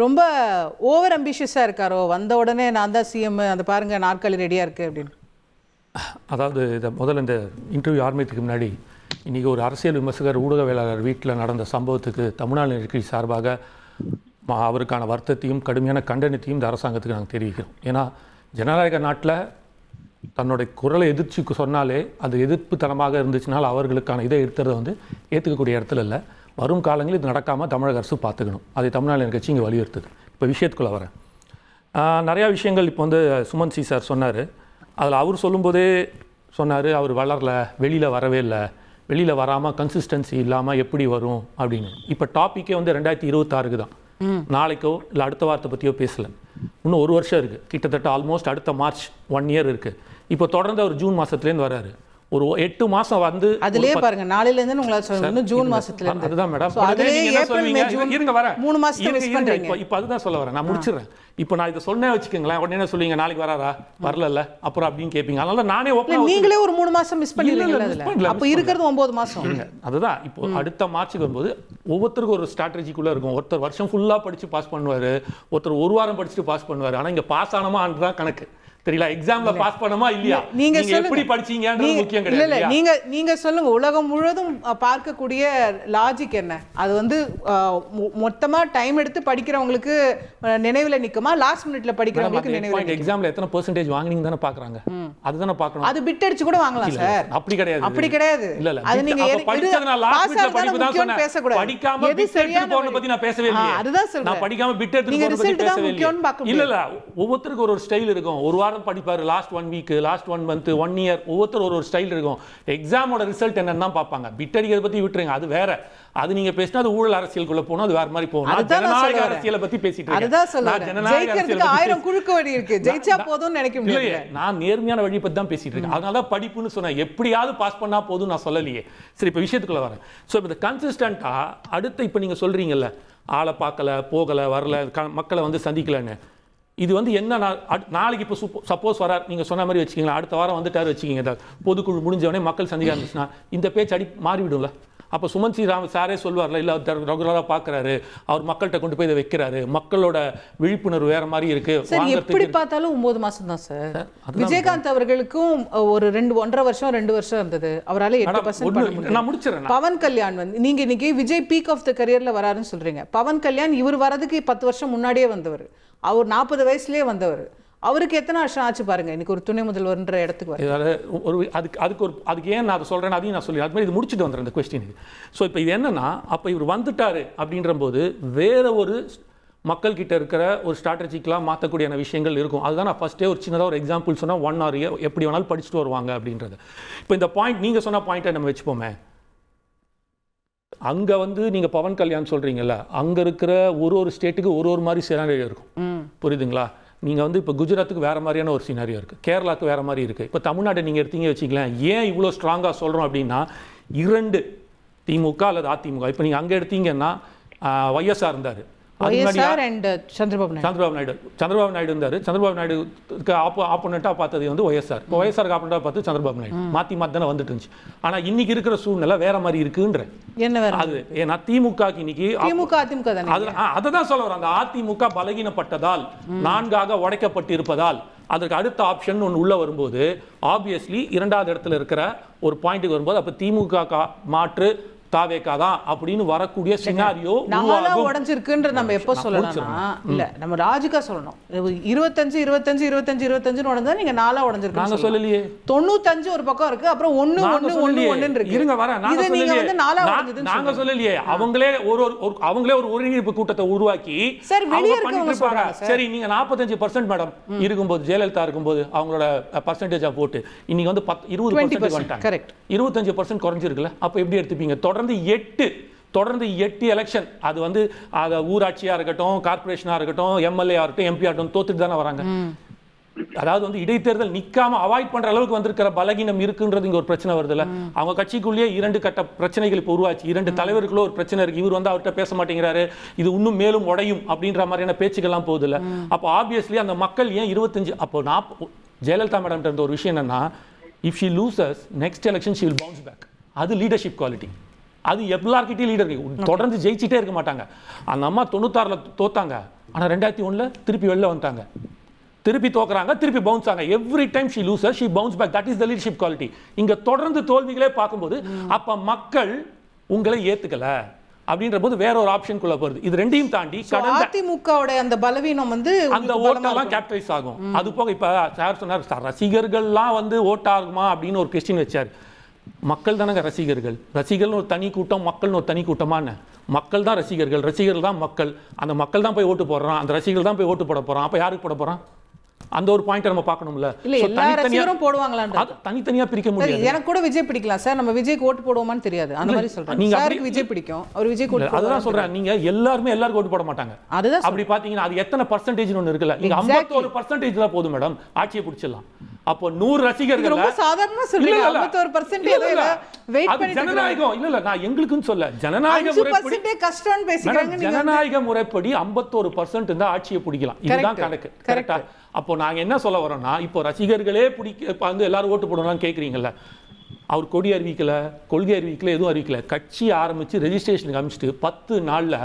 ரொம்ப ஓவர் அம்பிஷியஸாக இருக்காரோ, வந்த உடனே நான் தான் சிஎம், அந்த பாருங்க நாற்காலி ரெடியாக இருக்குது அப்படின்னு? அதாவது இதை முதல்ல இந்த இன்டர்வியூ ஆரம்பிக்கிறதுக்கு முன்னாடி இன்றைக்கி ஒரு அரசியல் விமர்சகர் ஊடகவியலாளர் வீட்டில் நடந்த சம்பவத்துக்கு தமிழ்நாடு கட்சி சார்பாக அவருக்கான வருத்தத்தையும் கடுமையான கண்டனத்தையும் இந்த அரசாங்கத்துக்கு நாங்கள் தெரிவிக்கிறோம். ஏன்னா ஜனநாயக நாட்டில் தன்னுடைய குரலை எதிர்த்து சொன்னாலே அது எதிர்ப்புத்தனமாக இருந்துச்சுனால் அவர்களுக்கான இதை எடுத்துறதை வந்து ஏற்றுக்கக்கூடிய இடத்துல இல்லை. வரும் காலங்களில் இது நடக்காமல் தமிழக அரசு பார்த்துக்கணும். அதை தமிழ்நாடு கட்சி இங்கே வலியுறுத்துது. இப்போ விஷயத்துக்குள்ளே வரேன். நிறையா விஷயங்கள் இப்போ வந்து சுமன் சி சார் சொன்னார். அதில் அவர் சொல்லும்போதே சொன்னார், அவர் வளரல, வெளியில் வரவே இல்லை, வெளியில் வராமல் கன்சிஸ்டன்சி இல்லாமல் எப்படி வரும் அப்படின்னு. இப்போ டாப்பிக்கே வந்து 2026 தான். நாளைக்கோ இல்லை அடுத்த வாரத்தை பற்றியோ பேசலை. இன்னும் 1 வருஷம் இருக்குது. கிட்டத்தட்ட ஆல்மோஸ்ட் அடுத்த மார்ச் 1 இயர் இருக்குது. இப்போ தொடர்ந்து அவர் ஜூன் மாதத்துலேருந்து வராரு. ஒரு 8 மாதம் வந்து அதுலயே பாருங்க, நாளையிலேருந்து உங்களால் சொல்லணும் ஜூன் மாசத்துலேருந்து. அதுதான் மேடம், இருங்க வரேன் 3 மாசத்துக்கு மிஸ் பண்றீங்க. இப்போ அதுதான் சொல்ல வரேன், நான் முடிச்சிடுறேன். இப்போ நான் இதை சொன்னேன் வச்சுக்கோங்களேன், உடனே என்ன சொல்லுவீங்க, நாளைக்கு வராரா, வரல அப்புறம் அப்படின்னு கேட்பீங்க. அதனால நானே நீங்களே ஒரு 3 மாசம் மிஸ் பண்ணிடுறீங்க. அப்போ இருக்கிறது 9 மாசம். அதுதான் இப்போ அடுத்த மார்ச்சுக்கு வரும்போது ஒவ்வொருத்தருக்கும் ஒரு ஸ்ட்ராட்டஜிக்குள்ளே இருக்கும். ஒருத்தர் வருஷம் ஃபுல்லாக படித்து பாஸ் பண்ணுவார், ஒருத்தர் 1 வாரம் படிச்சுட்டு பாஸ் பண்ணுவார். ஆனால் இங்கே பாஸ் ஆனமா தான் கணக்கு. தெரியல, எக்ஸாம்ல பாஸ் பண்ணமா இல்லையா, நீங்க எப்படி படிச்சீங்கன்றது முக்கியம் கிடையாது. நீங்க சொல்லுங்க, உலகம் முழுவதும் பார்க்கக்கூடிய லாஜிக் என்ன? அது வந்து மொத்தமா டைம் எடுத்து படிக்கிறவங்களுக்கு நினைவுல நிக்குமா, லாஸ்ட் மினிட்ல படிக்கிறவங்களுக்கு நினைவுல நிக்குமா? எக்ஸாம்ல எத்தனை பெர்சன்டேஜ் வாங்குனீங்க தான பாக்குறாங்க. அதுதானே பார்க்கணும். அது பிட் அடிச்சு கூட வாங்கலாம் சார். அப்படி கிடையாது, அப்படி கிடையாது. இல்ல அது நீங்க படிச்சதனால லாஸ்ட் மினிட்ல படிப்பு தான் சொன்னேன். படிக்காம பிட் எடுத்து போறத பத்தி நான் பேசவே இல்லையே. அதுதான் சொல்றேன், நான் படிக்காம பிட் எடுத்து போறத பத்தி பேசவே இல்ல. இல்ல ஒவ்வொருத்தருக்கு ஒரு ஸ்டைல் இருக்கும். ஒரு படிப்பாரு, last 1 week, last 1 month, 1 year, ஒவ்வொருத்தர் ஒரு ஸ்டைல் இருக்கும். எக்ஸாமோட ரிசல்ட் என்னன்னு தான் பார்ப்பாங்க. பிட் அடிக்கிறத பத்தி விட்டுருங்க, அது வேற. அது நீங்க பேசினா அது ஊழல் அரசியலுக்குள்ள போனா அது வேற மாதிரி போகும். ஜனநாயக அரசியலை பத்தி பேசிட்டு இருக்கேன். நான் ஜனநாயக அரசியலை 1000 குறுக்கு வழி இருக்கு, ஜெயிச்சா போதும்னு நினைக்க முடியல. நான் நேர்மையான வழி பத்தி தான் பேசிட்டு இருக்கேன். அதனால தான் படிப்புன்னு சொன்னேன். எப்படியாவது பாஸ் பண்ணா போதும் நான் சொல்லலையே. சரி, இப்ப விஷயத்துக்குள்ள வரேன். சோ இந்த கன்சிஸ்டன்ட்டா அடுத்து இப்ப நீங்க சொல்றீங்கல்ல, ஆளை பார்க்கல, போகல, வரல, மக்களை வந்து சந்திக்கலன்னு. இது வந்து என்ன, நாளைக்கு இப்போ சப்போஸ் வரார், நீங்கள் சொன்ன மாதிரி வச்சுக்கிங்களா, அடுத்த வாரம் வந்துட்டார் வச்சுக்கிங்க, பொதுக்குழு முடிஞ்சவொடனே மக்கள் சந்திக்க ஆரம்பிச்சுன்னா இந்த பேச்சு மாறிவிடும்ல. அப்போ சுமன் சி சாரே சொல்வார்ல, இல்லை ரெகுலராக பார்க்குறாரு, அவர் மக்கள்கிட்ட கொண்டு போய் இதை வைக்கிறாரு, மக்களோட விழிப்புணர்வு வேற மாதிரி இருக்கு. சரி, எப்படி பார்த்தாலும் 9 மாசம் தான் சார். விஜயகாந்த் அவர்களுக்கும் ஒரு 1.5 வருஷம் 2 வருஷம் இருந்தது. அவரால் 8% நான் முடிச்சிடறேன். பவன் கல்யாண் வந்து நீங்க இன்னைக்கு விஜய் பீக் ஆஃப் த கரியர்ல வராருன்னு சொல்றீங்க. பவன் கல்யாண் இவர் வரதுக்கு 10 வருஷம் முன்னாடியே வந்தவர். அவர் 40 வயசுலேயே வந்தவர். அவருக்கு எத்தனை வருஷம் ஆச்சு பாருங்க, இன்னைக்கு ஒரு துணை முதல்வர்ன்ற இடத்துக்கு ஒரு அதுக்கு ஏன் நான் அதை சொல்கிறேன், அதையும் நான் சொல்லி அது மாதிரி இது முடிச்சுட்டு வந்துடுறேன் இந்த கொஸ்டினுக்கு. ஸோ இப்போ இது என்னன்னா, அப்போ இவர் வந்துட்டாரு அப்படின்ற போது வேற ஒரு மக்கள் கிட்ட இருக்கிற ஒரு ஸ்ட்ராட்டஜிக்கெலாம் மாற்றக்கூடியான விஷயங்கள் இருக்கும். அதுதான் நான் ஃபஸ்ட்டே ஒரு சின்னதாக ஒரு எக்ஸாம்பிள் சொன்னால் 1 hour எப்படி வேணாலும் படிச்சுட்டு வருவாங்க அப்படின்றது. இப்போ இந்த பாயிண்ட் நீங்கள் சொன்ன பாயிண்ட்டை நம்ம வச்சுப்போமே, அங்கே வந்து நீங்கள் பவன் கல்யாண் சொல்கிறீங்கல்ல, அங்கே இருக்கிற ஒரு ஸ்டேட்டுக்கு ஒரு மாதிரி சினாரியோ இருக்கும். புரியுதுங்களா? நீங்கள் வந்து இப்போ குஜராத்துக்கு வேறு மாதிரியான ஒரு சினாரியோ இருக்குது, கேரளாவுக்கு வேறு மாதிரி இருக்குது. இப்போ தமிழ்நாட்டை நீங்கள் எடுத்தீங்க வச்சுக்கலாம். ஏன் இவ்வளோ ஸ்ட்ராங்காக சொல்கிறோம் அப்படின்னா, 2 திமுக அல்லது அதிமுக. இப்போ நீங்கள் அங்கே எடுத்தீங்கன்னா ஒய்எஸ்ஆர் இருந்தார், சந்திரபாபு நாயுடு இருந்தார். சந்திரபாபு நாயுடுக்கு ஆப்போனண்ட்டாக பார்த்தது வந்து ஒய்எஸ்ஆர். இப்போ ஒய்எஸ்ஆருக்கு ஆப்போனண்ட்டாக பார்த்து சந்திரபாபு நாயுடு மாற்றி தானே வந்துட்டு இருந்துச்சு. ஆனால் இன்னைக்கு இருக்கிற சூழ்நிலை வேற மாதிரி இருக்குன்ற அது. ஏன்னா திமுக இன்னைக்கு அதை தான் சொல்ல வர, அந்த அதிமுக பலகீனப்பட்டதால் 4ஆக உடைக்கப்பட்டிருப்பதால் அதற்கு அடுத்த ஆப்ஷன் ஒன்று உள்ள வரும்போது ஆப்வியஸ்லி 2வது இடத்துல இருக்கிற ஒரு பாயிண்ட்டுக்கு வரும்போது அப்போ திமுக மாற்று தாவேகா தான் அப்படின்னு வரக்கூடிய சினாரியோ உடைஞ்சிருக்குன்ற நம்ம எப்போ சொல்லலாம்? இல்ல, நம்ம ராஜிகா சொல்லணும். 25 உடஞ்சா நீங்க 4 உடைஞ்சிருக்கு. நாங்க சொல்லலையே. 95 ஒரு பக்கம் இருக்கு, அப்புறம் 1 இருக்கு. இருங்க வர, நாங்க சொல்லலையே. அவங்களே ஒரு ஒருங்கிணைப்பு கூட்டத்தை உருவாக்கி பண்ணிட்டு இருப்பாங்க. சரி, நீங்க 45% மேடம் இருக்கும்போது, ஜெயலலிதா இருக்கும்போது அவங்களோட பர்சன்டேஜ் ஆஃப் ஓட்டு இன்னைக்கு வந்து 20% வந்துட்டாங்க. 25% குறைஞ்சிருக்குல்ல. அப்ப எப்படி எடுத்துப்பீங்க? தொடர்ந்து 8 எலெக்ஷன், அது வந்து ஊராட்சியா இருக்கட்டும், கார்பரேஷனா இருக்கட்டும், எம்எல்ஏ ஆகட்டும், எம்பி ஆகட்டும், தோத்துட்டு தானே வராங்க. அதாவது வந்து இடைத்தேர்தல் நிக்காம அவாய்ட் பண்ற அளவுக்கு வந்திருக்கிற பலகீனம் இருக்குன்றது இங்க ஒரு பிரச்சனை வருதுல்ல. அவங்க கட்சிக்குள்ளேயே 2 கட்ட பிரச்சனைகள் இப்போ உருவாச்சு. 2 தலைவருக்குள்ள ஒரு பிரச்சனை இருக்கு. இவர் வந்து அவர்கிட்ட பேச மாட்டேங்கிறாரு, இது இன்னும் மேலும் உடையும் அப்படின்ற மாதிரியான பேச்சுக்கெல்லாம் போகுது இல்ல. அப்போ ஆப்வியஸ்லி அந்த மக்கள் ஏன் 25 அப்போ ஜெயலலிதா மேடம் இருந்த ஒரு விஷயம் என்னன்னா, if she loses next election she will bounce back. அது லீடர்ஷிப் குவாலிட்டி. அது எல்லார்கிட்டையும் லீடர் தொடர்ந்து ஜெயிச்சிட்டே இருக்க மாட்டாங்க. அந்த அம்மா 96ல் தோத்தாங்க, ஆனால் 2001 திருப்பி வெளில வந்துட்டாங்க, திருப்பி தோக்குறாங்க, திருப்பி பவுன்ஸ் ஆங்க. Every time she loser she bounce back. That is the leadership quality. இங்க தொடர்ந்து தோல்விகளே பார்க்கும்போது அப்ப மக்கள் உங்களை ஏத்துக்கல அப்படின்ற போது வேற ஒரு ஆப்ஷனுக்குள்ள போகுது. இது ரெண்டையும் தாண்டி அதிமுகவோட அந்த பலவீனம் வந்து அந்த ஓட்டெல்லாம் கேப்டலைஸ் ஆகும். அது போக இப்ப சார் சொன்னார் ரசிகர்கள்லாம் வந்து ஓட்டாகுமா அப்படின்னு ஒரு கொஸ்டின் வச்சார். மக்கள் தானங்க ரசிகர்கள். ரசிகர்கள் ஒரு தனி கூட்டம், மக்கள்னு ஒரு தனி கூட்டமான மக்கள் தான் ரசிகர்கள், ரசிகர்கள் தான் மக்கள். அந்த மக்கள் தான் போய் ஓட்டு போடுறான், அந்த ரசிகர்கள் தான் போய் ஓட்டு போட போறான். அப்ப யாருக்கு போட போறான்? அந்த ஒரு பாயிண்ட் நம்ம பார்க்கணும்ல. இல்ல எல்லா ரசிகரும் போடுவாங்களான்னு அது தனித்தனியா பிரிக்க முடியாது. எனக்கு கூட விஜய் பிடிக்கலாம் சார், நம்ம விஜய்க்கு ஓட்டு போடுவோமான்னு தெரியாது. அந்த மாதிரி சொல்றேன். நீங்க சாருக்கு விஜய் பிடிக்கும், அவர் விஜய் ஓட்டு போடுவாங்க. அதுதான் சொல்றேன். நீங்க எல்லாருக்கும் ஓட்டு போட மாட்டாங்க. அதுதான் அப்படி பாத்தீங்கன்னா அது எத்தனை பர்சன்டேஜ் ஒன்னு இருக்குல்ல. நீங்க 51% தான் போதும் மேடம், ஆட்சியை பிடிச்சிடலாம். அப்போ 100 ரசிகர்கள் ரொம்ப சாதாரணமா சொல்றீங்க. 51% வெயிட் பண்ணி ஜனநாயகம் இல்ல நான் எங்களுக்குன்னு சொல்ல, ஜனநாயக முறைப்படி கஷ்டம்னு பேசிக்கிறாங்க. ஜனநாயக முறைப்படி 51% தான் ஆட்சியை பிடிக்கலாம். இதுதான் கணக்கு. கரெக்ட்டா? அப்போ நாங்க என்ன சொல்ல வரோம்னா, இப்போ ரசிகர்களே வந்து எல்லாரும் ஓட்டு போடணும்னு கேக்குறீங்கல்ல. அவர் கொடி அறிவிக்கல, கொள்கை அறிவிக்கல, எதுவும் அறிவிக்கல. கட்சி ஆரம்பிச்சு ரெஜிஸ்ட்ரேஷனுக்கு அனுப்பிச்சிட்டு 10 நாள்ல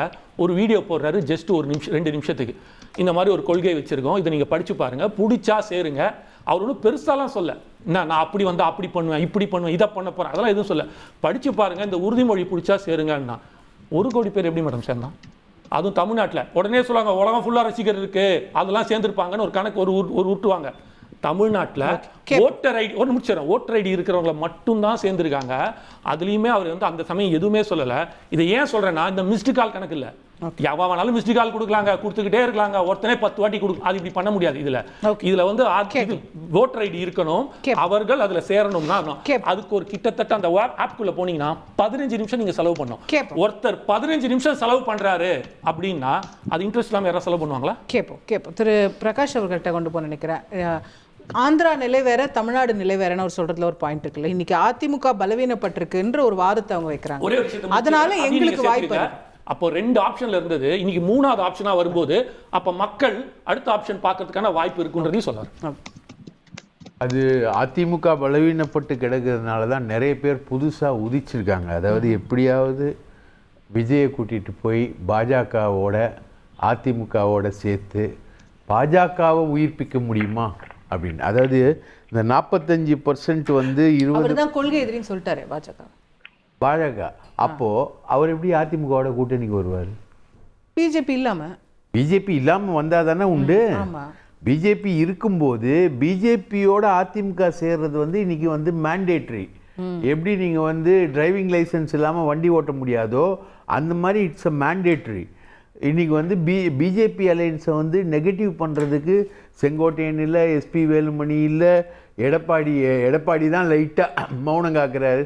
ஒரு வீடியோ போடுறாரு. ஜஸ்ட் 1 நிமிஷம் 2 நிமிஷத்துக்கு இந்த மாதிரி ஒரு கொள்கை வச்சிருக்கோம், இதை நீங்க படிச்சு பாருங்க, பிடிச்சா சேருங்க. அவர் ஒன்றும் பெருசாலாம் சொல்ல, நான் அப்படி வந்து அப்படி பண்ணுவேன், இப்படி பண்ணுவேன், இதை பண்ண போறேன், அதெல்லாம் எதுவும் சொல்ல. படிச்சு பாருங்க, இந்த உறுதிமொழி பிடிச்சா சேருங்கன்னா 1 கோடி பேர் எப்படி மேடம் சேர்ந்தான்? அதுவும் தமிழ்நாட்டில். உடனே சொல்லுவாங்க உலகம் ஃபுல்லா ரசிகர் இருக்கு, அதெல்லாம் சேர்ந்துருப்பாங்கன்னு ஒரு கணக்கு ஒரு ஊட்டுவாங்க. தமிழ்நாட்டில் ஓட்டர் ஐடி ஒரு முடிச்சிடறேன், ஓட்டர் ஐடி இருக்கிறவங்கள மட்டும்தான் சேர்ந்துருக்காங்க. அதுலேயுமே அவர் வந்து அந்த சமயம் எதுவுமே சொல்லலை. இதை ஏன் சொல்றேன்னா, இந்த மிஸ்டு கால் கணக்கு இல்லை. எவனாலும் மிஸ்டு கால் கொடுக்கலாங்க, கொடுத்துக்கிட்டே இருக்கலாங்க, ஒருத்தனே 10 வாட்டி கொடுக்கும். அது இப்படி பண்ண முடியாது. இதுல வந்து ஓட்டர் ஐடி இருக்கணும், அவர்கள் அதுல சேரணும்னா அதுக்கு ஒரு கிட்டத்தட்ட அந்த ஆப்குள்ள போனீங்கன்னா 15 நிமிஷம் நீங்க செலவு பண்ணணும். ஒருத்தர் 15 நிமிஷம் செலவு பண்றாரு அப்படின்னா அது இன்ட்ரெஸ்ட் இல்லாம யாராவது செலவு பண்ணுவாங்களா? கேட்போம். திரு பிரகாஷ் அவர்கள்ட்ட கொண்டு போய் நினைக்கிறேன். ஆந்திரா நிலை வேற, தமிழ்நாடு நிலை வேறன்னு ஒரு சொல்றதுல ஒரு பாயிண்ட் இருக்குல்ல. இன்னைக்கு அதிமுக பலவீனப்பட்டிருக்குன்ற ஒரு வாதத்தை அவங்க வைக்கிறாங்க. அதனால எங்களுக்கு வாய்ப்பு. அப்போ 2 ஆப்ஷன்ல இருந்தது, இன்னைக்கு 3வது ஆப்ஷனா வரும்போது அப்ப மக்கள் அடுத்த ஆப்ஷன் பார்க்கறதுக்கான வாய்ப்பு இருக்குன்றதையும் சொல்றாரு. அது அதிமுக பலவீனப்பட்டு கிடக்கிறதுனால தான் நிறைய பேர் புதுசாக உதிச்சிருக்காங்க. அதாவது எப்படியாவது விஜயை கூட்டிகிட்டு போய் பாஜகவோட அதிமுகவோட சேர்த்து பாஜகவை உயிர்ப்பிக்க முடியுமா அப்படின்னு. அதாவது இந்த 45% வந்து 20 தான் கொள்கை எதிரின்னு சொல்லிட்டாரு பாஜக. அப்போ அவர் எப்படி அதிமுகவோட கூட்டணிக்கு வருவார்? பிஜேபி இல்லாம வந்தா தானே உண்டு. பிஜேபி இருக்கும்போது பிஜேபியோட அதிமுக சேர்றது வந்து இன்னைக்கு வந்து மேண்டேட்ரி. எப்படி நீங்க வந்து டிரைவிங் லைசன்ஸ் இல்லாம வண்டி ஓட்ட முடியாதோ அந்த மாதிரி இட்ஸ் அ மேண்டேட்ரி. இன்னைக்கு வந்து பிஜேபி அலையன்ஸை வந்து நெகட்டிவ் பண்ணுறதுக்கு செங்கோட்டையன் இல்லை, எஸ்பி வேலுமணி இல்லை, எடப்பாடி தான் லைட்டாக மௌனம் காக்குறாரு.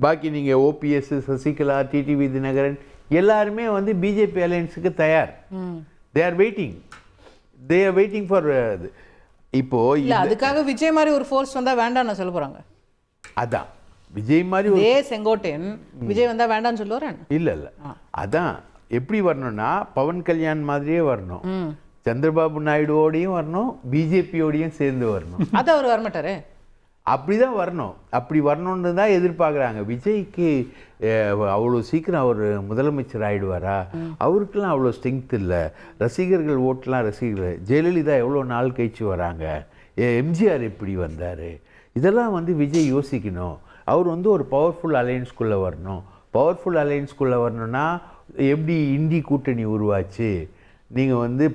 பாக்கி நீங்கள் ஓபிஎஸ், சசிகலா, டிடிவி தினகரன் எல்லாருமே வந்து பிஜேபி அலையன்ஸுக்கு தயார். தே ஆர் வெயிட்டிங் ஃபார் இப்போ அதுக்காக விஜய் மாதிரி ஒரு ஃபோர்ஸ் வந்தால் வேண்டாம் நான் சொல்ல போகிறாங்க. அதான் விஜய் மாதிரி ஒரு செங்கோட்டையன் விஜய் வந்தால் வேண்டாம்னு சொல்லுவாரன். இல்லை அதான் எப்படி வரணும்னா பவன் கல்யாண் மாதிரியே வரணும், சந்திரபாபு நாயுடுவோடையும் வரணும், பிஜேபியோடையும் சேர்ந்து வரணும். அது அவர் வரமாட்டாரு. அப்படிதான் வரணும். அப்படி வரணும்னு தான் எதிர்பார்க்குறாங்க. விஜய்க்கு அவ்வளோ சீக்கிரம் அவர் முதலமைச்சர் ஆகிடுவாரா? அவருக்கெல்லாம் அவ்வளோ ஸ்ட்ரென்த் இல்லை. ரசிகர்கள் ஓட்டெலாம் ரசிகர்கள். ஜெயலலிதா எவ்வளோ நாள் கழிச்சு வராங்க, எம்ஜிஆர் எப்படி வந்தார், இதெல்லாம் வந்து விஜய் யோசிக்கணும். அவர் வந்து ஒரு பவர்ஃபுல் அலையன்ஸ்குள்ளே வரணும். பவர்ஃபுல் அலையன்ஸ்குள்ளே வரணும்னா எப்படி இந்தி கூட்டணி உருவாச்சு, நீங்கள் வந்து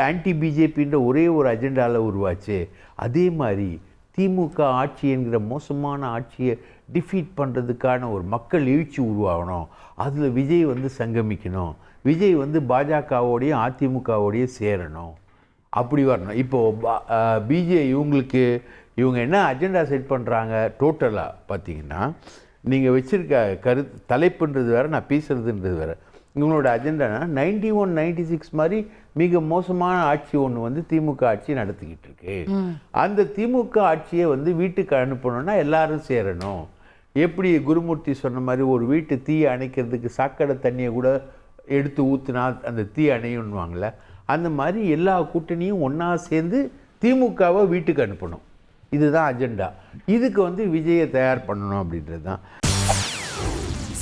ஆன்டி பிஜேபின்ற ஒரே ஒரு அஜெண்டாவில் உருவாச்சு, அதே மாதிரி திமுக ஆட்சி என்கிற மோசமான ஆட்சியை டிஃபீட் பண்ணுறதுக்கான ஒரு மக்கள் எழுச்சி உருவாகணும். அதில் விஜய் வந்து சங்கமிக்கணும். விஜய் வந்து பாஜகவோடையும் அதிமுகவோடையும் சேரணும். அப்படி வரணும். இப்போது இவங்க என்ன அஜெண்டா செட் பண்ணுறாங்க டோட்டலாக பார்த்தீங்கன்னா, நீங்கள் வச்சுருக்க தலைப்புன்றது வேறு, நான் பேசுகிறதுன்றது வேறு. இவங்களோட அஜெண்டானா 91, 96 மாதிரி மிக மோசமான ஆட்சி ஒன்று வந்து திமுக ஆட்சி நடத்திக்கிட்டு இருக்கு. அந்த திமுக ஆட்சியை வந்து வீட்டுக்கு அனுப்பணும்னா எல்லாரும் சேரணும். எப்படி குருமூர்த்தி சொன்ன மாதிரி ஒரு வீட்டு தீயை அணைக்கிறதுக்கு சாக்கடை தண்ணியை கூட எடுத்து ஊற்றுனா அந்த தீ அணையுன்னுவாங்களே, அந்த மாதிரி எல்லா கூட்டணியும் ஒன்றா சேர்ந்து திமுகவை வீட்டுக்கு அனுப்பணும். இதுதான் அஜெண்டா. இதுக்கு வந்து விஜயை தயார் பண்ணணும் அப்படின்றது தான்.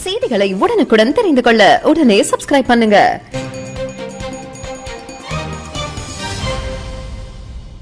செய்திகளை உடனுக்குடன் தெரிந்து கொள்ள உடனே சப்ஸ்கிரைப் பண்ணுங்க.